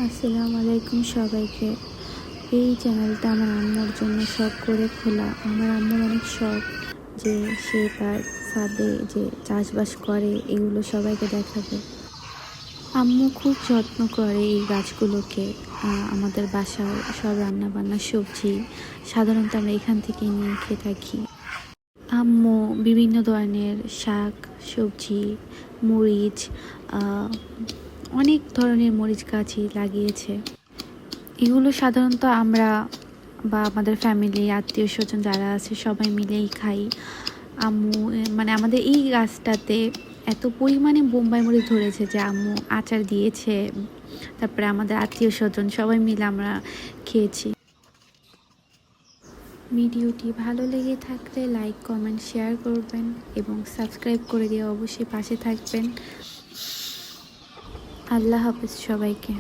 আসসালামু আলাইকুম সবাইকে। এই চ্যানেলটা আমার আম্মুর জন্য শখ করে খোলা। আমার আম্মুর অনেক শখ যে সে তার ছাদে যে চাষবাস করে এগুলো সবাইকে দেখাবে। আম্মু খুব যত্ন করে এই গাছগুলোকে। আমাদের বাসার সব রান্নাবান্না সবজি সাধারণত আমরা এখান থেকে নিয়ে খেয়ে থাকি। আম্মু বিভিন্ন ধরনের শাক সবজি মরিচ অনেক ধরনের মরিচ গাছই লাগিয়েছে। এগুলো সাধারণত আমরা বা আমাদের ফ্যামিলি আত্মীয় স্বজন যারা আছে সবাই মিলেই খাই। আম্মু মানে আমাদের এই গাছটাতে এত পরিমাণে বোম্বাই মরিচ ধরেছে যে আম্মু আচার দিয়েছে, তারপরে আমাদের আত্মীয় স্বজন সবাই মিলে আমরা খেয়েছি। ভিডিওটি ভালো লেগে থাকলে লাইক কমেন্ট শেয়ার করবেন এবং সাবস্ক্রাইব করে দিয়ে অবশ্যই পাশে থাকবেন। আল্লাহ হাফেজ সবাইকে।